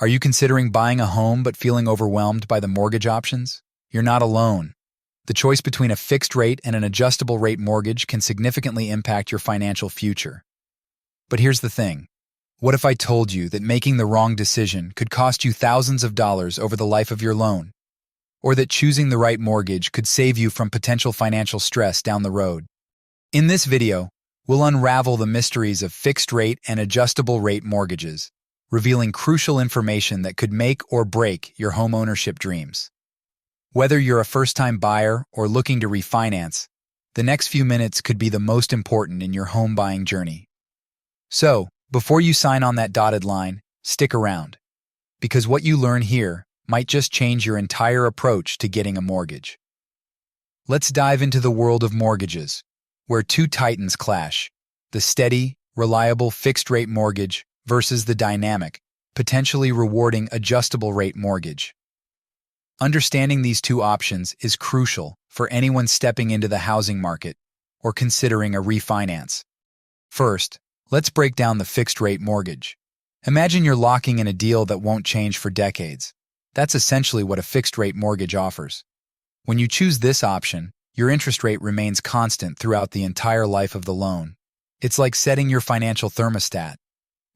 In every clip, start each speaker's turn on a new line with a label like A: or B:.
A: Are you considering buying a home but feeling overwhelmed by the mortgage options? You're not alone. The choice between a fixed rate and an adjustable rate mortgage can significantly impact your financial future. But here's the thing. What if I told you that making the wrong decision could cost you thousands of dollars over the life of your loan? Or that choosing the right mortgage could save you from potential financial stress down the road? In this video, we'll unravel the mysteries of fixed rate and adjustable rate mortgages, revealing crucial information that could make or break your homeownership dreams. Whether you're a first-time buyer or looking to refinance, the next few minutes could be the most important in your home buying journey. So, before you sign on that dotted line, stick around, because what you learn here might just change your entire approach to getting a mortgage. Let's dive into the world of mortgages, where two titans clash: the steady, reliable fixed-rate mortgage versus the dynamic, potentially rewarding adjustable-rate mortgage. Understanding these two options is crucial for anyone stepping into the housing market or considering a refinance. First, let's break down the fixed-rate mortgage. Imagine you're locking in a deal that won't change for decades. That's essentially what a fixed-rate mortgage offers. When you choose this option, your interest rate remains constant throughout the entire life of the loan. It's like setting your financial thermostat.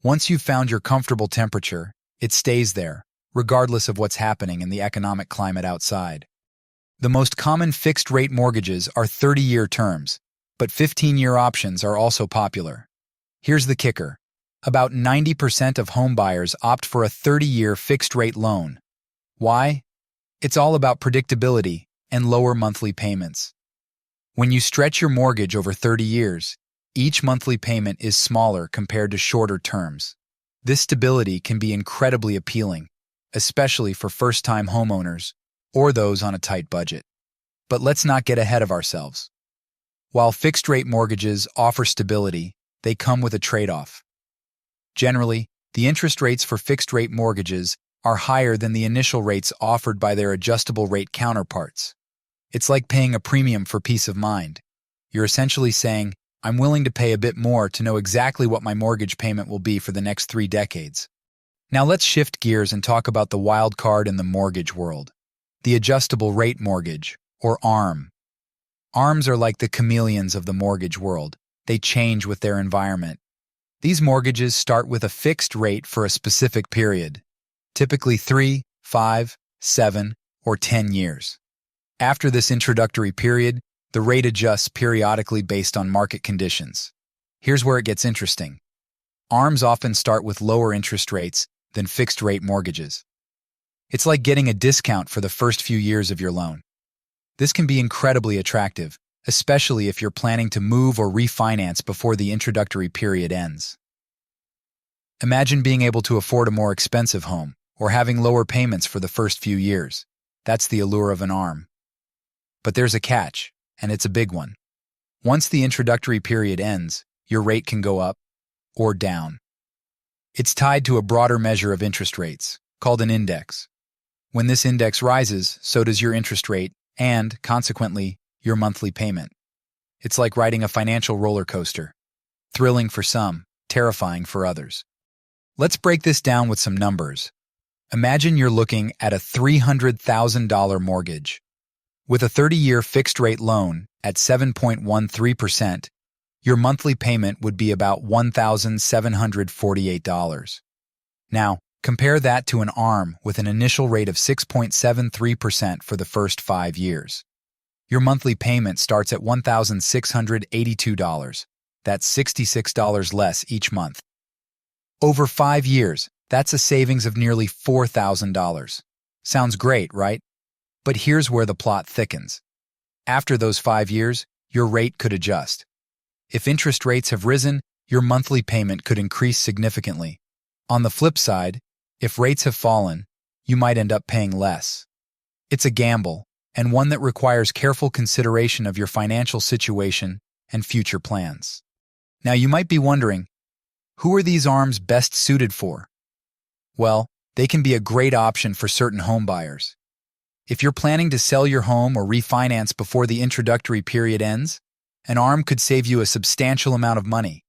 A: Once you've found your comfortable temperature, it stays there, regardless of what's happening in the economic climate outside. The most common fixed-rate mortgages are 30-year terms, but 15-year options are also popular. Here's the kicker. About 90% of homebuyers opt for a 30-year fixed-rate loan. Why? It's all about predictability and lower monthly payments. When you stretch your mortgage over 30 years, each monthly payment is smaller compared to shorter terms. This stability can be incredibly appealing, especially for first-time homeowners or those on a tight budget. But let's not get ahead of ourselves. While fixed-rate mortgages offer stability, they come with a trade-off. Generally, the interest rates for fixed-rate mortgages are higher than the initial rates offered by their adjustable-rate counterparts. It's like paying a premium for peace of mind. You're essentially saying, I'm willing to pay a bit more to know exactly what my mortgage payment will be for the next 3 decades. Now let's shift gears and talk about the wild card in the mortgage world: the adjustable rate mortgage, or ARM. ARMs are like the chameleons of the mortgage world. They change with their environment. These mortgages start with a fixed rate for a specific period, typically 3, 5, 7, or 10 years. After this introductory period, the rate adjusts periodically based on market conditions. Here's where it gets interesting. ARMs often start with lower interest rates than fixed-rate mortgages. It's like getting a discount for the first few years of your loan. This can be incredibly attractive, especially if you're planning to move or refinance before the introductory period ends. Imagine being able to afford a more expensive home or having lower payments for the first few years. That's the allure of an ARM. But there's a catch, and it's a big one. Once the introductory period ends, your rate can go up or down. It's tied to a broader measure of interest rates, called an index. When this index rises, so does your interest rate and, consequently, your monthly payment. It's like riding a financial roller coaster. Thrilling for some, terrifying for others. Let's break this down with some numbers. Imagine you're looking at a $300,000 mortgage. With a 30-year fixed-rate loan at 7.13%, your monthly payment would be about $1,748. Now, compare that to an ARM with an initial rate of 6.73% for the first 5 years. Your monthly payment starts at $1,682. That's $66 less each month. Over 5 years, that's a savings of nearly $4,000. Sounds great, right? But here's where the plot thickens. After those 5 years, your rate could adjust. If interest rates have risen, your monthly payment could increase significantly. On the flip side, if rates have fallen, you might end up paying less. It's a gamble, and one that requires careful consideration of your financial situation and future plans. Now you might be wondering, who are these ARMs best suited for? Well, they can be a great option for certain home buyers. If you're planning to sell your home or refinance before the introductory period ends, an ARM could save you a substantial amount of money.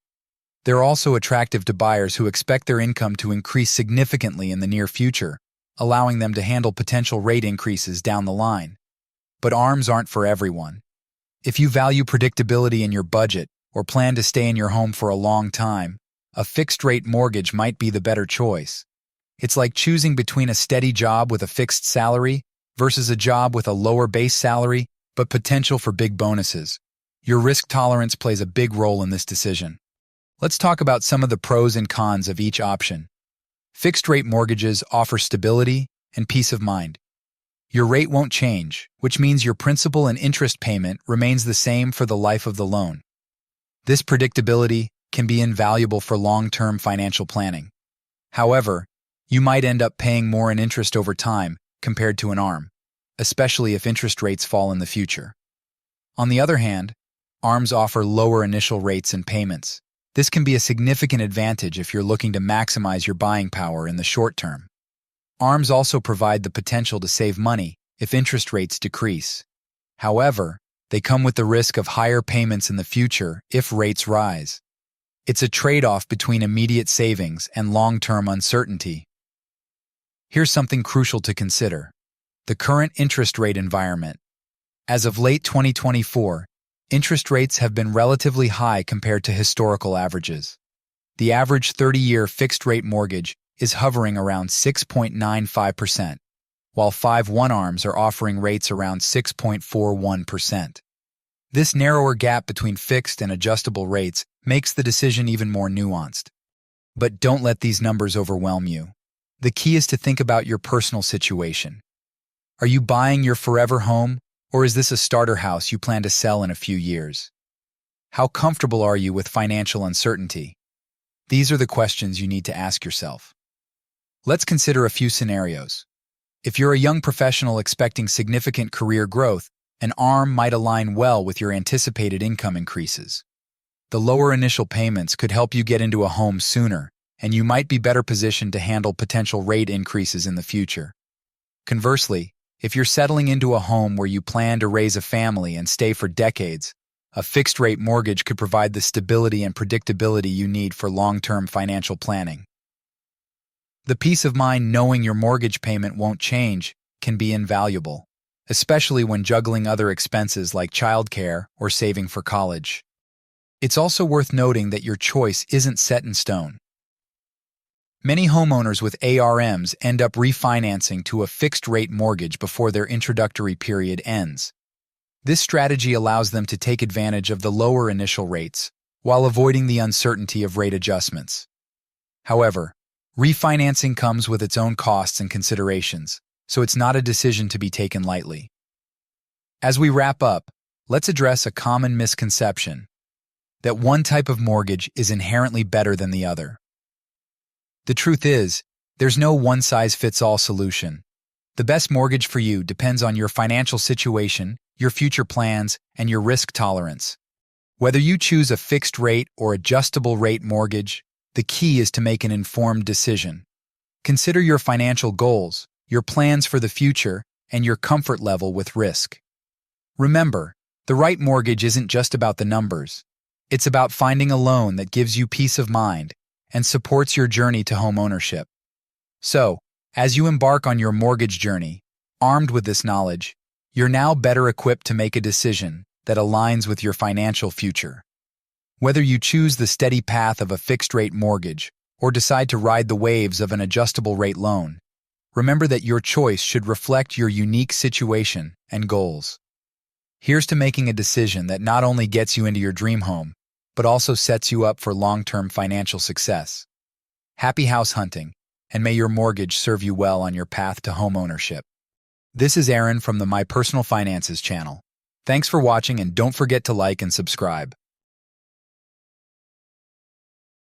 A: They're also attractive to buyers who expect their income to increase significantly in the near future, allowing them to handle potential rate increases down the line. But ARMs aren't for everyone. If you value predictability in your budget or plan to stay in your home for a long time, a fixed-rate mortgage might be the better choice. It's like choosing between a steady job with a fixed salary versus a job with a lower base salary but potential for big bonuses. Your risk tolerance plays a big role in this decision. Let's talk about some of the pros and cons of each option. Fixed-rate mortgages offer stability and peace of mind. Your rate won't change, which means your principal and interest payment remains the same for the life of the loan. This predictability can be invaluable for long-term financial planning. However, you might end up paying more in interest over time compared to an ARM, especially if interest rates fall in the future. On the other hand, ARMs offer lower initial rates and payments. This can be a significant advantage if you're looking to maximize your buying power in the short term. ARMs also provide the potential to save money if interest rates decrease. However, they come with the risk of higher payments in the future if rates rise. It's a trade-off between immediate savings and long-term uncertainty. Here's something crucial to consider: the current interest rate environment. As of late 2024, interest rates have been relatively high compared to historical averages. The average 30-year fixed-rate mortgage is hovering around 6.95%, while 5/1 ARMs are offering rates around 6.41%. This narrower gap between fixed and adjustable rates makes the decision even more nuanced. But don't let these numbers overwhelm you. The key is to think about your personal situation. Are you buying your forever home, or is this a starter house you plan to sell in a few years? How comfortable are you with financial uncertainty? These are the questions you need to ask yourself. Let's consider a few scenarios. If you're a young professional expecting significant career growth, an ARM might align well with your anticipated income increases. The lower initial payments could help you get into a home sooner, and you might be better positioned to handle potential rate increases in the future. Conversely, if you're settling into a home where you plan to raise a family and stay for decades, a fixed-rate mortgage could provide the stability and predictability you need for long-term financial planning. The peace of mind knowing your mortgage payment won't change can be invaluable, especially when juggling other expenses like childcare or saving for college. It's also worth noting that your choice isn't set in stone. Many homeowners with ARMs end up refinancing to a fixed-rate mortgage before their introductory period ends. This strategy allows them to take advantage of the lower initial rates while avoiding the uncertainty of rate adjustments. However, refinancing comes with its own costs and considerations, so it's not a decision to be taken lightly. As we wrap up, let's address a common misconception: that one type of mortgage is inherently better than the other. The truth is, there's no one-size-fits-all solution. The best mortgage for you depends on your financial situation, your future plans, and your risk tolerance. Whether you choose a fixed-rate or adjustable-rate mortgage, the key is to make an informed decision. Consider your financial goals, your plans for the future, and your comfort level with risk. Remember, the right mortgage isn't just about the numbers. It's about finding a loan that gives you peace of mind and supports your journey to home ownership. So, as you embark on your mortgage journey, armed with this knowledge, you're now better equipped to make a decision that aligns with your financial future. Whether you choose the steady path of a fixed-rate mortgage or decide to ride the waves of an adjustable-rate loan, remember that your choice should reflect your unique situation and goals. Here's to making a decision that not only gets you into your dream home, but also sets you up for long-term financial success. Happy house hunting, and may your mortgage serve you well on your path to home ownership. This is Aaron from the My Personal Finances channel. Thanks for watching, and don't forget to like and subscribe.